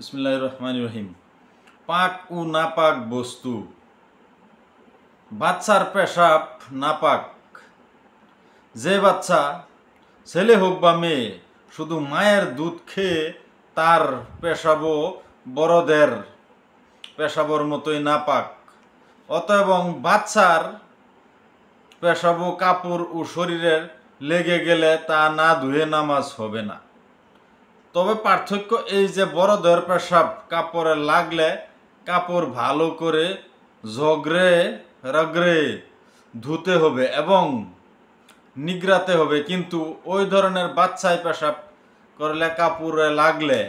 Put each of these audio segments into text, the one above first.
বিসমিল্লাহির রহমানির রহিম। পাক ও নাপাক বস্তু। বাচ্চার পেশাব নাপাক। যে বাচ্চা, ছেলে হোক বা মেয়ে, শুধু মায়ের দুধ খেয়ে তার পেশাবও বড়দের পেশাবর মতোই নাপাক। অতএব বাচ্চার পেশাবও কাপড় ও শরীরের লেগে গেলে তা না ধুয়ে নামাজ হবে না। তবে পার্থক্য এই যে বড়দের পেশাব কাপড়ে লাগলে কাপড় ভালো করে ঝগড়ে রগড়ে ধুতে হবে এবং নিগড়াতে হবে, কিন্তু ওই ধরনের বাচ্চায় পেশাব করলে কাপড়ে লাগলে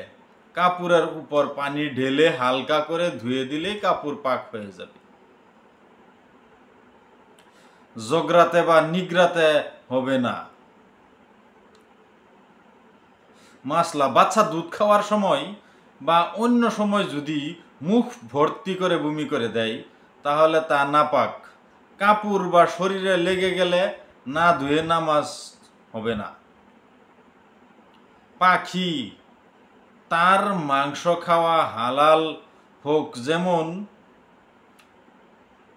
কাপড়ের উপর পানি ঢেলে হালকা করে ধুয়ে দিলেই কাপড় পাক হয়ে যাবে। ঝগড়াতে বা নিগড়াতে হবে না। মাসলা, বাচ্চা দুধ খাওয়ার সময় বা অন্য সময় যদি মুখ ভর্তি করে বমি করে দেয় তাহলে তা নাপাক। কাপড় বা শরীরে লেগে গেলে না ধুয়ে নামাজ হবে না। পাখি, তার মাংস খাওয়া হালাল হোক, যেমন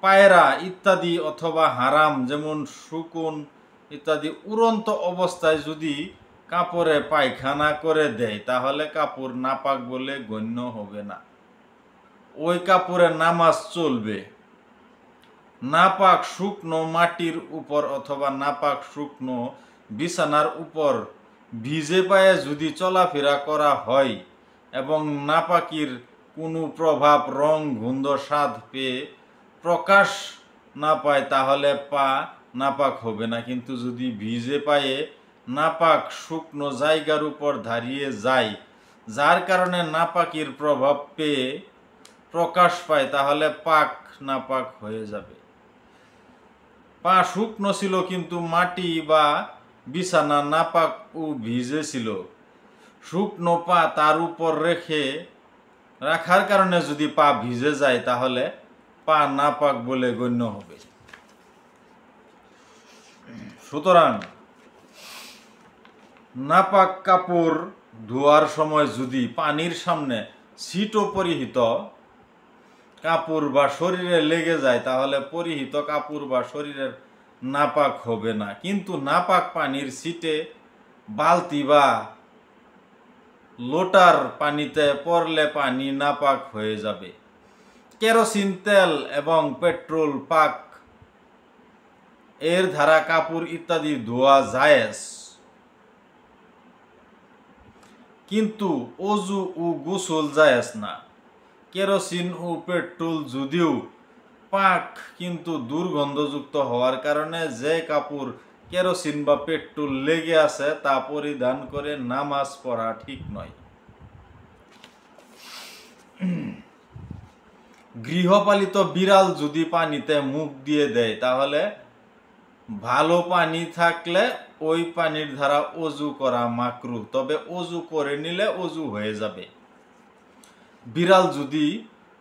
পায়রা ইত্যাদি, অথবা হারাম যেমন শকুন ইত্যাদি, উড়ন্ত অবস্থায় যদি কাপড়ে পায়খানা করে দেয় তাহলে কাপড় নাপাক বলে গণ্য হবে না। ওই কাপড়ে নামাজ চলবে। নাপাক শুকনো মাটির উপর অথবা নাপাক শুকনো বিছানার উপর ভিজে পায়ে যদি চলাফেরা করা হয় এবং নাপাকির কোনো প্রভাব, রং, গন্ধ, স্বাদ পেয়ে প্রকাশ না পায় তাহলে পা নাপাক হবে না। কিন্তু যদি ভিজে পায়ে নাপাক শুকনো জায়গার উপর দাঁড়িয়ে যায়, যার কারণে নাপাকির প্রভাব পেয়ে প্রকাশ পায়, তাহলে পাক নাপাক হয়ে যাবে। পা শুকনো ছিল কিন্তু মাটি বা বিছানা নাপাক ও ভিজে ছিল, শুকনো পা তার উপর রাখার কারণে যদি পা ভিজে যায় তাহলে পা নাপাক বলে গণ্য হবে। সুতরাং নাপাক কাপড় ধোয়ার সময় যদি পানির সামনে ছিটো পরিহিত কাপড় বা শরীরে লেগে যায় তাহলে পরিহিত কাপড় বা শরীরের নাপাক হবে না। কিন্তু নাপাক পানির ছিটে বালতি বা লোটার পানিতে পড়লে পানি নাপাক হয়ে যাবে। কেরোসিন তেল এবং পেট্রোল পাক এর দ্বারা কাপড় ইত্যাদি ধোয়া জায়েজ, কিন্তু অজু ও গোসল জায়েজ না। কেরোসিন ও পেট্রোল যদিও পাক, কিন্তু দুর্গন্ধযুক্ত হওয়ার কারণে যে কাপড় কেরোসিন বা পেট্রোল লেগে আছে তা পরিধান করে নামাজ পড়া ঠিক নয়। গৃহপালিত বিড়াল যদি পানিতে মুখ দিয়ে দেয় তাহলে ভালো পানি থাকলে ওই পানির দ্বারা অজু করা মাকরুহ, তবে অজু করে নিলে অজু হয়ে যাবে। বিড়াল যদি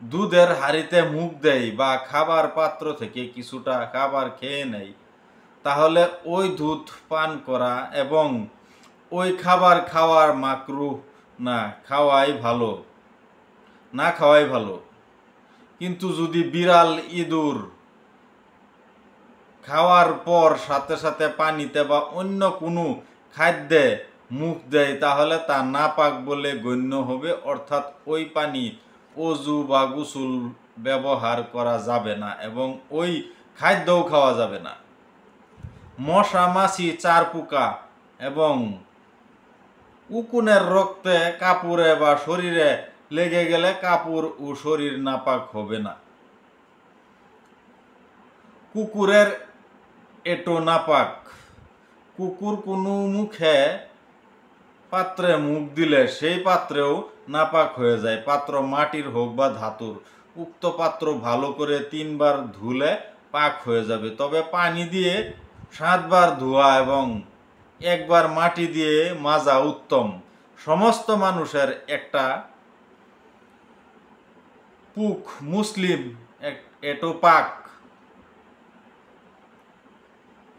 দুধের হাঁড়িতে মুখ দেয় বা খাবার পাত্র থেকে কিছুটা খাবার খেয়ে নেয় তাহলে ওই দুধ পান করা এবং ওই খাবার খাওয়ার মাকরুহ, না খাওয়াই ভালো। কিন্তু যদি বিড়াল ইঁদুর খাওয়ার পর সাথে সাথে পানিতে বা অন্য কোনো খাদ্যে মুখ দেয় তাহলে তা নাপাক বলে গণ্য হবে, অর্থাৎ ওই পানি অজু বা গোসল ব্যবহার করা যাবে না এবং ওই খাদ্যও খাওয়া যাবে না। মশা, মাছি, চার পোকা এবং উকুনের রক্তে কাপড়ে বা শরীরে লেগে গেলে কাপড় ও শরীর নাপাক হবে না। কুকুরের এটো নাপাক। কুকুর কোনো পাত্রে মুখ দিলে সেই পাত্রেও নাপাক হয়ে যায়, পাত্র মাটির হোক বা ধাতুর। উক্ত পাত্র ভালো করে 3 বার ধুলে পাক হয়ে যাবে। তবে পানি দিয়ে 7 বার ধোয়া এবং 1 বার মাটি দিয়ে মাজা উত্তম। সমস্ত মানুষের একটা পুক মুসলিম এটো পাক।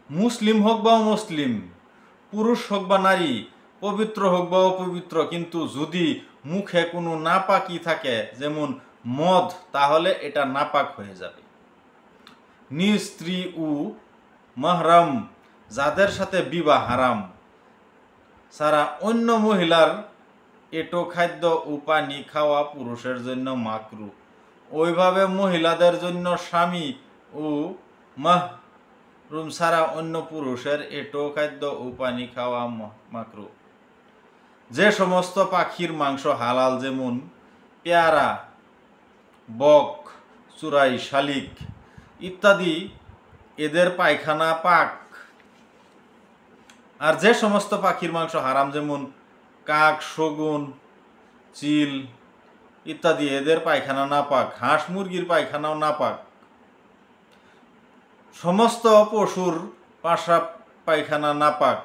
মুসলিম হোক বা অমুসলিম, পুরুষ হোক বা নারী, পবিত্র হোক বা অপবিত্র, কিন্তু যদি মুখে কোনো নাপাকি থাকে যেমন মদ, তাহলে এটা নাপাক হয়ে যাবে। নিজ স্ত্রী ও মাহরাম যাদের সাথে বিবাহ হারাম ছাড়া অন্য মহিলার এটো খাদ্য ও পানি খাওয়া পুরুষের জন্য মাকরু। ওইভাবে মহিলাদের জন্য স্বামী ও মাহরুম ছাড়া অন্য পুরুষের এটো খাদ্য ও পানি খাওয়া মাকরু। যে সমস্ত পাখির মাংস হালাল যেমন পেয়ারা, বক, চুরাই, শালিক ইত্যাদি, এদের পায়খানা পাক। আর যে সমস্ত পাখির মাংস হারাম যেমন কাক, শগুন, চিল ইত্যাদি, এদের পায়খানা নাপাক। হাঁস মুরগির পায়খানাও নাপাক। সমস্ত পশুর পাশাব পায়খানা নাপাক।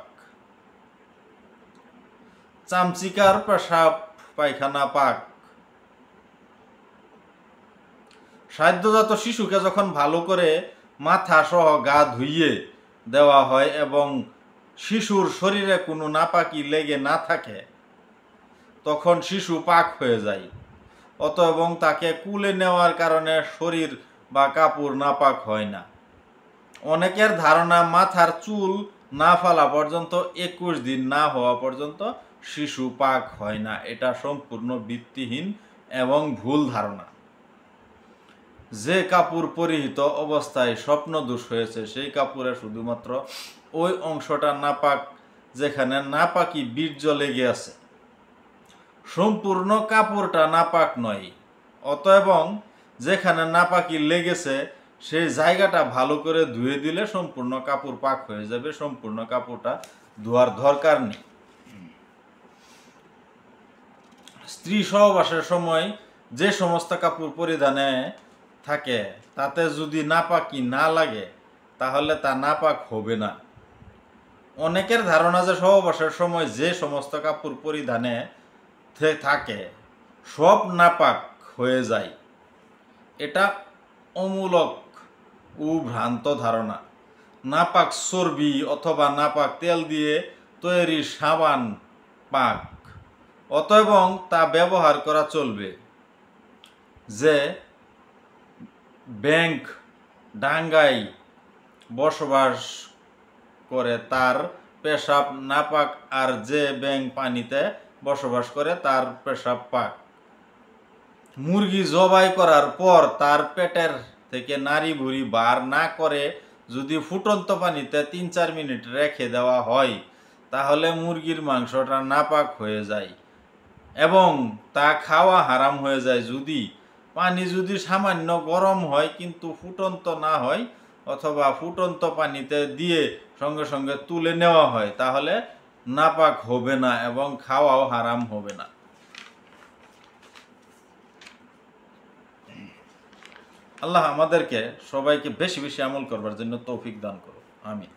চামচিকার পেশাব পায়খানা পাক। সাধ্যজাত শিশুকে যখন ভালো করে মাথা সহ গা ধুইয়ে দেওয়া হয় এবং শিশুর শরীরে কোনো নাপাকি লেগে না থাকে, তখন শিশু পাক হয়ে যায়। এবং তাকে কুলে নেওয়ার কারণে শরীর বা কাপড় নাপাক হয় না। অনেকের ধারণা মাথার চুল না ফালা পর্যন্ত 21 দিন না হওয়া পর্যন্ত শিশু পাক হয় না। এটা সম্পূর্ণ ভিত্তিহীন এবং ভুল ধারণা। যে কাপড় পরিহিত অবস্থায় স্বপ্নদোষ হয়েছে সেই কাপড়ে শুধুমাত্র ওই অংশটা নাপাক যেখানে নাপাকি বীর্য লেগে আছে, সম্পূর্ণ কাপড়টা নাপাক নয়। এবং যেখানে নাপাকি লেগেছে সেই জায়গাটা ভালো করে ধুয়ে দিলে সম্পূর্ণ কাপড় পাক হয়ে যাবে। সম্পূর্ণ কাপড়টা ধোয়ার দরকার নেই। স্ত্রী সহবাসের সময় যে সমস্ত কাপড় পরিধানে থাকে তাতে যদি নাপাকি না লাগে তাহলে তা নাপাক হবে না। অনেকের ধারণা যে সহবাসের সময় যে সমস্ত কাপড় পরিধানে থাকে সব নাপাক হয়ে যায়, এটা অমূলক ও ভ্রান্ত ধারণা। নাপাক চর্বি অথবা নাপাক তেল দিয়ে তৈরি সাবান পাক, এবং তা ব্যবহার করা চলবে। যে ব্যাংক ডাঙ্গায় বসবাস করে তার পেশাব নাপাক, আর যে ব্যাংক পানিতে বসবাস করে তার পেশাব পাক। মুরগি জবাই করার পর তার পেটের থেকে নাড়ি ভুঁড়ি বার না করে যদি ফুটন্ত পানিতে 3-4 মিনিট রেখে দেওয়া হয় তাহলে মুরগির মাংসটা নাপাক হয়ে যায় এবং তা খাওয়া হারাম হয়ে যায়। পানি যদি সামান্য গরম হয় কিন্তু ফুটন্ত না হয়, অথবা ফুটন্ত পানিতে দিয়ে সঙ্গে সঙ্গে তুলে নেওয়া হয়, তাহলে নাপাক হবে না এবং খাওয়াও হারাম হবে না। আল্লাহ আমাদেরকে সবাইকে বেশি বেশি আমল করবার জন্য তৌফিক দান করুন। আমিন।